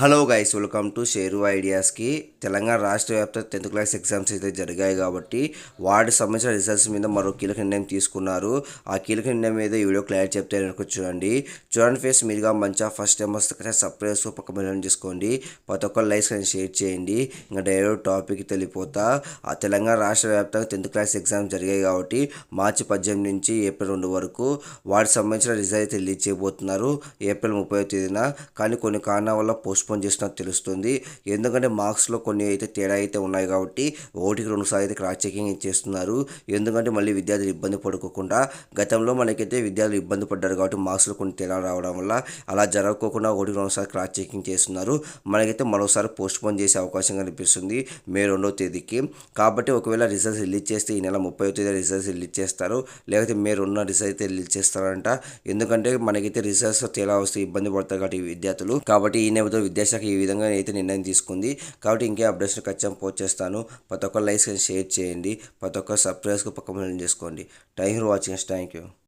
Hello guys, welcome to share ఐడియాస్కి. తెలంగాణ రాష్ట్ర వ్యాప్త 10th క్లాస్ ఎగ్జామ్స్ అయితే జరిగాయి కాబట్టి వాటి సంబంధించిన రిజల్ట్స్ మీద మరో కీలక నిర్ణయం తీసుకున్నారు. ఆ కీలక నిర్ణయం మీద ఈ వీడియో క్లియర్ చెప్తే చూడండి. ఫేస్ మీరుగా మంచిగా ఫస్ట్ టైం వస్తే సర్ప్రైజ్ పక్క మిలియన్ చేసుకోండి. ప్రతి ఒక్క లైక్స్ అని షేర్ చేయండి. ఇంకా డైరెక్ట్ టాపిక్కి వెళ్ళిపోతా. ఆ తెలంగాణ రాష్ట్ర వ్యాప్తంగా 10th క్లాస్ ఎగ్జామ్స్ జరిగాయి కాబట్టి మార్చి 18 నుంచి ఏప్రిల్ 2 వరకు వాటికి సంబంధించిన రిజల్ట్ అయితే రిలీజ్ చేయబోతున్నారు ఏప్రిల్ 30వ తేదీన. కానీ కొన్ని కారణాల వల్ల పోస్ట్పోన్ చేసినట్టు తెలుస్తుంది. ఎందుకంటే మార్క్స్లో కొన్ని అయితే తేడా అయితే ఉన్నాయి కాబట్టి ఒకటికి 2 సార్లు అయితే క్రాస్ చెకింగ్ చేస్తున్నారు. ఎందుకంటే మళ్ళీ విద్యార్థులు ఇబ్బంది పడుకోకుండా, గతంలో మనకైతే విద్యార్థులు ఇబ్బంది పడ్డారు కాబట్టి మార్క్స్లో కొన్ని తేడా రావడం వల్ల అలా జరగకోకుండా ఒకటికి 2 సార్లు క్రాస్ చెకింగ్ చేస్తున్నారు. మనకైతే మరోసారి పోస్ట్పోన్ చేసే అవకాశం కనిపిస్తుంది మే 2వ తేదీకి. కాబట్టి ఒకవేళ రిజల్ట్స్ రిలీజ్ చేస్తే ఈ నెల 30వ తేదీ రిజల్ట్స్ రిలీజ్ చేస్తారు, లేకపోతే మే 2న రిజల్ట్ అయితే రిలీజ్ చేస్తారంట. ఎందుకంటే మనకైతే రిజల్ట్స్ తేడా వస్తే ఇబ్బంది పడతారు కాబట్టి విద్యార్థులు. కాబట్టి ఈ నేపథ్యంలో విద్యాశాఖ ఈ విధంగా అయితే నిర్ణయం తీసుకుంది. కాబట్టి ఇంకే అప్డేట్స్ ఖచ్చితంగా పోస్ట్ చేస్తాను. ప్రతి ఒక్క లైక్స్ షేర్ చేయండి. ప్రతి ఒక్క సబ్స్క్రైబ్స్కి పక్క చేసుకోండి. Thank you for watching. Thank you.